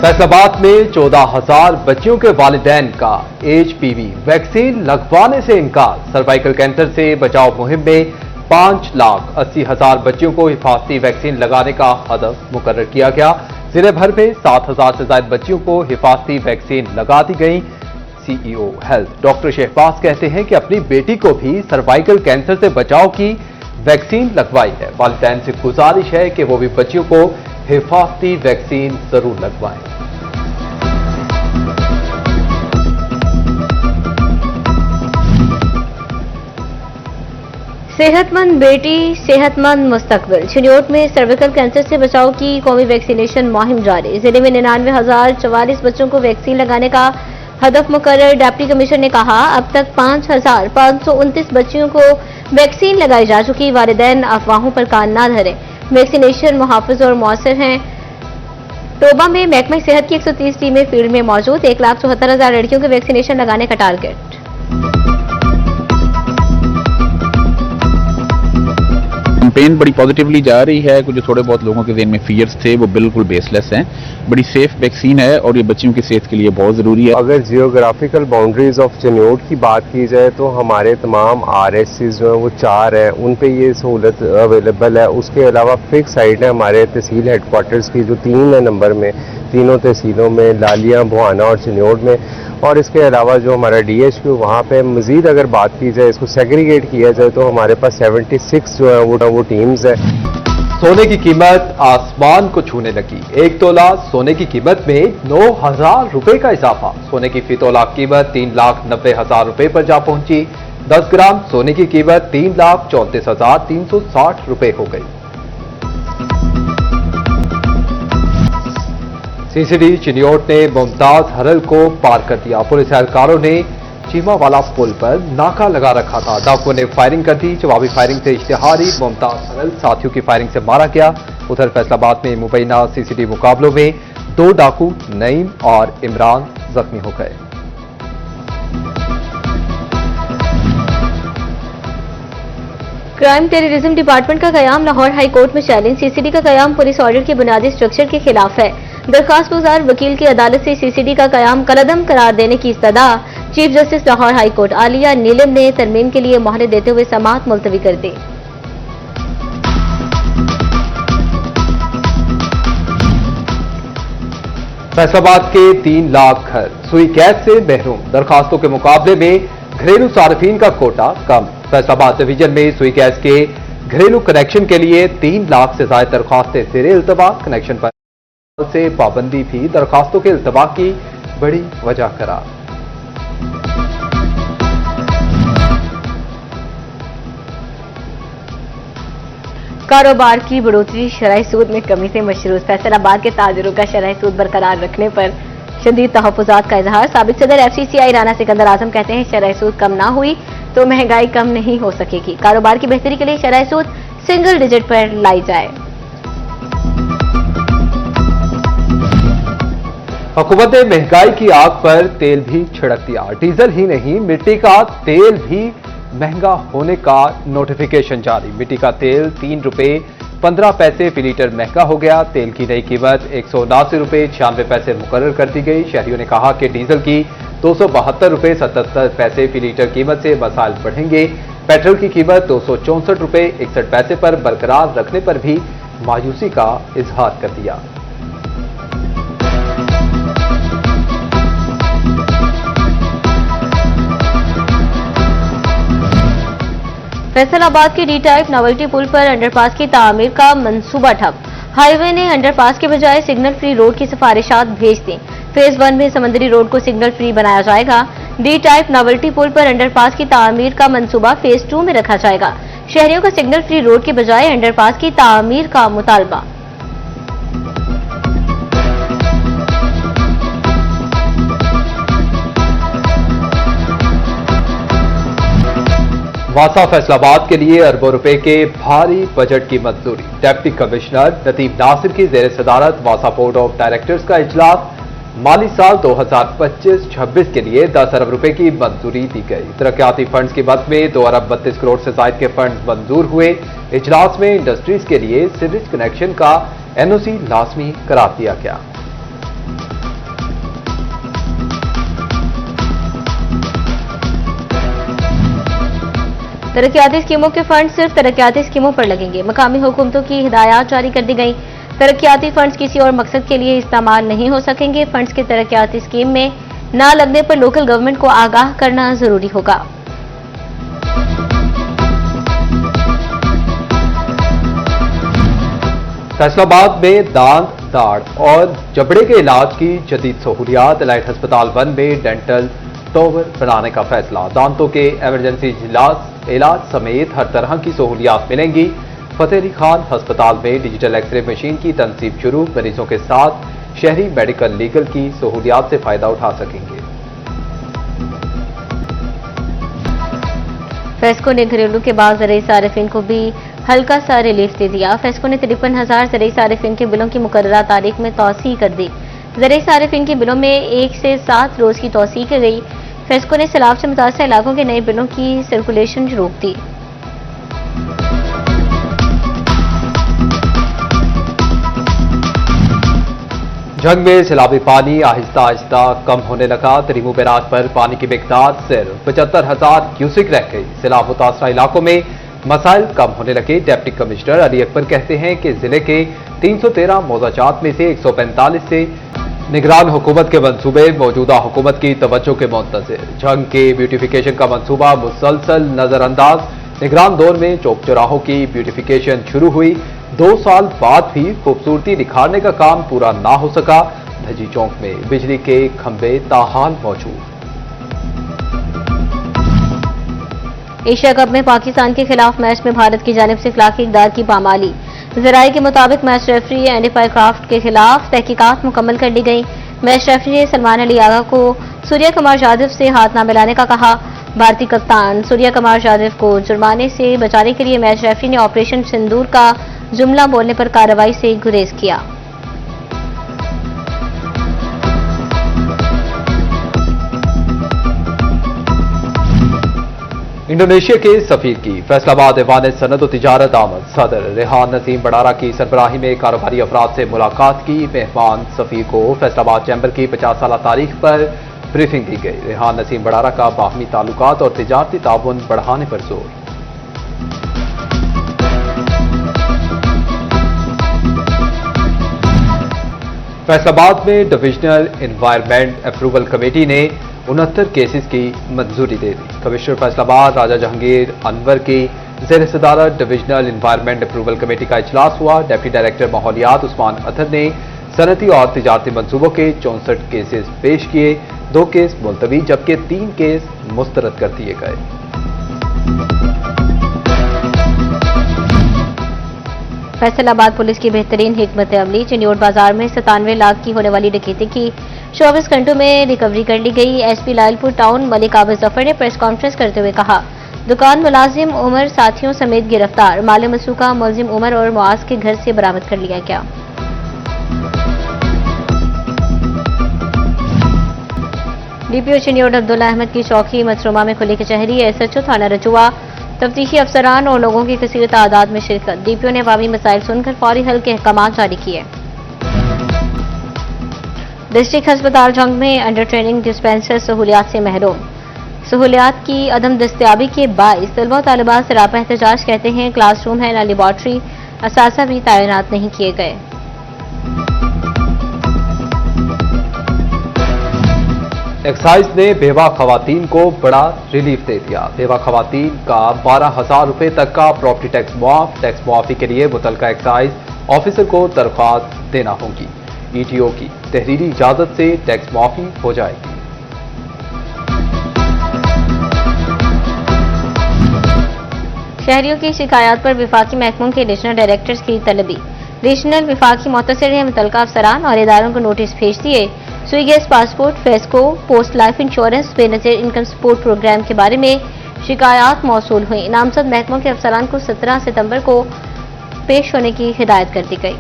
फैसलाबाद में 14,000 बच्चियों के वालिदैन का HPV वैक्सीन लगवाने से इनकार। सर्वाइकल कैंसर से बचाव मुहिम में 5,80,000 बच्चियों को हिफाजती वैक्सीन लगाने का हदफ मुकर्रर किया गया। जिले भर में 7,000 से ज्यादा बच्चियों को हिफाजती वैक्सीन लगा दी गई। CEO हेल्थ डॉक्टर शहबाज कहते हैं कि अपनी बेटी को भी सर्वाइकल कैंसर से बचाव की वैक्सीन लगवाई है। वालिदैन से गुजारिश है कि वो भी बच्चियों को हिफाजती वैक्सीन जरूर लगवाएं। सेहतमंद बेटी सेहतमंद मुस्तकबिल। चिन्योट में सर्विकल कैंसर से बचाव की कौमी वैक्सीनेशन मुहिम जारी। जिले में 99,044 बच्चों को वैक्सीन लगाने का हदफ मुकर्रर। डिप्टी कमिश्नर ने कहा, अब तक 5,529 बच्चियों को वैक्सीन लगाई जा चुकी। वालिदैन अफवाहों पर कान न धरें। वैक्सीनेशन मुहाफिज और मौसर हैं। तोबा में महकमा सेहत की 130 टीमें फील्ड में मौजूद। 1,74,000 लड़कियों के वैक्सीनेशन लगाने का टारगेट। कैंपेन बड़ी पॉजिटिवली जा रही है। कुछ जो थोड़े बहुत लोगों के ज़हन में फियर्स थे वो बिल्कुल बेसलेस हैं। बड़ी सेफ वैक्सीन है और ये बच्चियों की सेहत के लिए बहुत ज़रूरी है। अगर जियोग्राफिकल बाउंड्रीज ऑफ चिन्योट की बात की जाए तो हमारे तमाम RSCs जो हैं वो 4 हैं, उन पे ये सहूलत अवेलेबल है। उसके अलावा फिक्स साइट है हमारे तहसील हेडक्वार्टर्स की जो 3 है नंबर में, तीनों तहसीलों में, लालिया, बुहाना और चिन्योट में। और इसके अलावा जो हमारा DHQ वहाँ पे मजीद अगर बात की जाए, इसको सेग्रीगेट किया जाए तो हमारे पास 76 जो है वो टीम्स है। सोने की कीमत आसमान को छूने लगी। 1 तोला सोने की कीमत में 9,000 रुपए का इजाफा। सोने की फी तोला कीमत 3,90,000 रुपए पर जा पहुंची। 10 ग्राम सोने की कीमत 3,34,360 रुपए हो गई। CCD चिन्योट ने मुमताज हरल को पार कर दिया। पुलिस एहलकारों ने चीमावाला पुल पर नाका लगा रखा था। डाकुओं ने फायरिंग कर दी। जवाबी फायरिंग से इश्तिहारी मुमताज हरल साथियों की फायरिंग से मारा गया। उधर फैसलाबाद में मुबैना CCD मुकाबलों में 2 डाकू नईम और इमरान जख्मी हो गए। क्राइम टेररिज्म डिपार्टमेंट का कयाम लाहौर हाई कोर्ट में चैलेंज। CCD का कयाम पुलिस ऑर्डर के बुनियादी स्ट्रक्चर के खिलाफ है। दरखास्त गुजार वकील की अदालत से CCD का कयाम कलअदम करार देने की इस्तदा। Chief justice Lahore high court Aliya Neelum ने तरमीम के लिए मोहलत देते हुए समाअत मुलतवी कर दी। फैसलाबाद के 3 लाख घर सुई कैद से महरूम। दरखास्तों के मुकाबले में घरेलू सार्फिन का कोटा कम। फैसलाबाद डिवीजन में सुई गैस के घरेलू कनेक्शन के लिए 3 लाख से ज्यादा दरखास्तें ज़ेरे इल्तवा। कनेक्शन पर से पाबंदी भी दरखास्तों के इल्तवा की बड़ी वजह करार। कारोबार की बढ़ोतरी शरह सूद में कमी से मशरूत। फैसलाबाद के ताजिरों का शरह सूद बरकरार रखने पर शदीद तहफ़्फ़ुज़ात का इजहार। साबिक सदर FCCI राना सिकंदर आजम कहते हैं, शरह सूद कम ना हुई तो महंगाई कम नहीं हो सकेगी। कारोबार की बेहतरी के लिए शरह सूद सिंगल डिजिट पर लाई जाए। हुकूमत ने महंगाई की आग पर तेल भी छिड़क दिया। डीजल ही नहीं, मिट्टी का तेल भी महंगा होने का नोटिफिकेशन जारी। मिट्टी का तेल 3 रुपए 15 पैसे फी लीटर महंगा हो गया। तेल की नई कीमत 179 रुपए 96 पैसे मुकर्रर कर दी गई। शहरियों ने कहा कि डीजल की 272 रुपए 77 पैसे फी लीटर कीमत से मसाइल बढ़ेंगे। पेट्रोल की कीमत 264 रुपए 61 पैसे पर बरकरार रखने पर भी मायूसी का इजहार कर दिया। फैसलाबाद के D टाइप नोवेल्टी पुल पर अंडरपास की तामीर का मंसूबा ठप। हाईवे ने अंडरपास के बजाय सिग्नल फ्री रोड की सिफारिशात भेज दी। फेज 1 में समंदरी रोड को सिग्नल फ्री बनाया जाएगा। D टाइप नोवेल्टी पुल पर अंडरपास की तामीर का मंसूबा फेज 2 में रखा जाएगा। शहरियों का सिग्नल फ्री रोड के बजाय अंडरपास की तामीर का मुतालबा। वासा फैसलाबाद के लिए अरबों रुपए के भारी बजट की मंजूरी। डिप्टी कमिश्नर नतीब नासिर की जेर सदारत वासा बोर्ड ऑफ डायरेक्टर्स का इजलास। माली साल 2025-26 के लिए 10 अरब रुपए की मंजूरी दी गई। तरक्याती फंड्स की मद में 2 अरब 32 करोड़ से ज्यादा के फंड मंजूर हुए। इजलास में इंडस्ट्रीज के लिए सीवरेज कनेक्शन का NOC लाजमी करार दिया गया। तरक्याती स्कीमों के फंड सिर्फ तरक्याती स्कीमों पर लगेंगे। मकामी हुकूमतों की हिदायत जारी कर दी गई। तरक्याती फंड्स किसी और मकसद के लिए इस्तेमाल नहीं हो सकेंगे। फंड्स की तरक्याती स्कीम में न लगने पर लोकल गवर्नमेंट को आगाह करना जरूरी होगा। फैसलाबाद में दांत, दाढ़ और जबड़े के इलाज की जदीद सहूलियात। एलाइट अस्पताल 1 में डेंटल टॉवर बनाने का फैसला। दांतों के इमरजेंसी इलाज समेत हर तरह की सहूलियात मिलेंगी। फतेह अली खान अस्पताल में डिजिटल एक्सरे मशीन की तनसीब शुरू। मरीजों के साथ शहरी मेडिकल लीगल की सहूलियात से फायदा उठा सकेंगे। फेस्को ने घरेलू के बाद ज़राई सारिफिन को भी हल्का सा रिलीफ दे दिया। फेस्को ने 53,000 ज़राई सारिफिन के बिलों की मुकर्ररा तारीख में तौसीह कर दी। ज़राई सारिफिन के बिलों में 1 से 7 रोज की तौसीह की गई। फेस्को ने सैलाब से मुतासर इलाकों के नए बिलों की सर्कुलेशन रोक दी। जंग में सैलाबी पानी आहिस्ता आहिस्ता कम होने लगा। तरीमू बैराज पर पानी की मिकदार सिर्फ 75,000 क्यूसिक रह गई। सैलाब मुतासरा इलाकों में मसाइल कम होने लगे। डिप्टी कमिश्नर अली अकबर कहते हैं कि जिले के 313 मौजाजात में से 145 से निगरान हुकूमत के मंसूबे मौजूदा हुकूमत की तवज्जो के मुंतज़िर। जंग के ब्यूटिफिकेशन का मंसूबा मुसलसल नजरअंदाज। निगरान दौर में चौक चौराहों की ब्यूटिफिकेशन शुरू हुई। 2 साल बाद भी खूबसूरती निखारने का काम पूरा ना हो सका। धजी चौक में बिजली के खंभे ताहाल मौजूद। एशिया कप में पाकिस्तान के खिलाफ मैच में भारत की जानिब से इखलाकी इक़दार की पामाली। ज़राए के मुताबिक मैच रेफरी एंडी क्राफ्ट के खिलाफ तहकीकात मुकम्मल कर ली गई। मैच रेफरी ने सलमान अली आगा को सूर्या कुमार यादव से हाथ न मिलाने का कहा। भारतीय कप्तान सूर्या कुमार यादव को जुर्माने से बचाने के लिए मैच रेफरी ने ऑपरेशन सिंदूर का जुमला बोलने पर कार्रवाई से गुरेज किया। इंडोनेशिया के सफीर की फैसलाबाद ऐवान सनद और तिजारत आमद। सदर रेहान नसीम बड़ारा की सरबराही में कारोबारी अफराद से मुलाकात की। मेहमान सफीर को फैसलाबाद चैम्बर की 50 साला तारीख पर ब्रीफिंग दी गई। रेहान नसीम बड़ारा का बाहमी ताल्लुकात और तिजारती ताउन बढ़ाने पर जोर। फैसलाबाद में डिविजनल एनवायरमेंट अप्रूवल कमेटी ने 69 केसेस की मंजूरी दे दी। कमिश्नर फैसलाबाद राजा जहांगीर अनवर की ज़ेर सदारत डिविजनल एनवायरमेंट अप्रूवल कमेटी का इजलास हुआ। डिप्टी डायरेक्टर माहौलियात उस्मान अतर ने सनती और तिजारती मंसूबों के 64 केसेस पेश किए। 2 केस मुलतवी जबकि 3 केस मुस्तरद कर दिए गए। फैसलाबाद पुलिस की बेहतरीन हिकमत अमली। चिन्योट बाजार में 97 लाख की होने वाली डकैती की 24 घंटों में रिकवरी कर ली गई। एसपी लालपुर टाउन मलिक आबिद जफर ने प्रेस कॉन्फ्रेंस करते हुए कहा, दुकान मुलाजिम उमर साथियों समेत गिरफ्तार। माल मसूका मुलजिम उमर और मुआज के घर से बरामद कर लिया गया। डीपीओ चिन्योट अब्दुल्ला अहमद की चौकी मसरूमा में खुली कचहरी। एसएचओ थाना रजुआ, तफ्तीशी अफसरान और लोगों की कसीर तादाद में शिरकत। डीपीओ ने अवामी मसाइल सुनकर फौरी हल के अहकाम जारी किए। डिस्ट्रिक्ट अस्पताल जंग में अंडर ट्रेनिंग डिस्पेंसर सहूलियात से महरूम। सहूलियात की अदम दस्तयाबी के बाइस तलबा और तालिबात सरापा एहतजाज। कहते हैं क्लासरूम है न लेबॉर्ट्री, असासा भी तैनात नहीं किए गए। एक्साइज ने बेवा खवातीन को बड़ा रिलीफ दे दिया। बेवा खवातीन का 12,000 रुपए तक का प्रॉपर्टी टैक्स मुआफ। टैक्स मुआफी के लिए मुतलका एक्साइज ऑफिसर को दरख्वास्त देना होगी। ईटीओ की तहरीरी इजाजत से टैक्स मुआफी हो जाएगी। शहरियों की शिकायत पर विफाकी महकमों के रीजनल डायरेक्टर्स की तलबी। रीजनल विफाकी मुतसिर ने मुतलका अफसरान और इदारों को नोटिस भेज दिए। Sui gas passport, FESCO, post life insurance, Benazir income support program के बारे में शिकायत मौसूल हुई। नामजद महकमों के अफसरान को 17 सितंबर को पेश होने की हिदायत कर दी गई।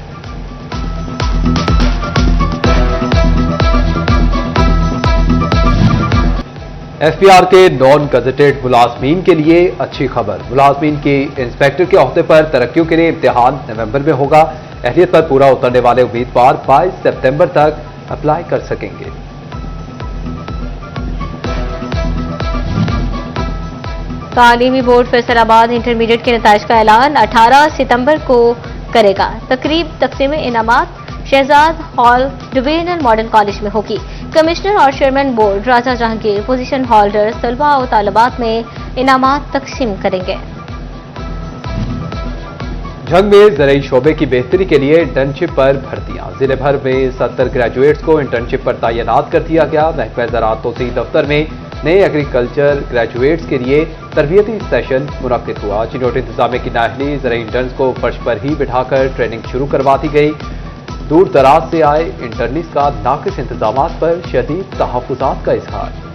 एफपीआर के नॉन गजेटेड मुलाजमीन के लिए अच्छी खबर। मुलाजमीन के इंस्पेक्टर के अहदे पर तरक्कियों के लिए इम्तिहान नवंबर में होगा। अहलियत पर पूरा उतरने वाले उम्मीदवार 22 सितंबर तक अप्लाई कर सकेंगे। तालीमी बोर्ड फैसलाबाद इंटरमीडिएट के नताइज का ऐलान 18 सितंबर को करेगा। तकरीब तकसीम इनामात Shahzad hall divisional modern college में होगी। कमिश्नर और chairman board Raja Jahangir position holder तलबा और तालिबात में इनामात तकसीम करेंगे। झंग में ज़राई शोबे की बेहतरी के लिए इंटर्नशिप पर भर्तियां। जिले भर में 70 ग्रेजुएट्स को इंटर्नशिप पर तैनात कर दिया गया। महकमा ज़राअत तोसीई दफ्तर में नए एग्रीकल्चर ग्रेजुएट्स के लिए तरबियती सेशन मुनक्किद हुआ। चिन्होट इंतजामिया की नाअहली ज़राई इंटर्न्स को फर्श पर ही बिठाकर ट्रेनिंग शुरू करवा दी गई। दूर दराज से आए इंटर्निस का नाकिस इंतजामात पर शदीद तहफ़्फ़ुज़ात का इजहार।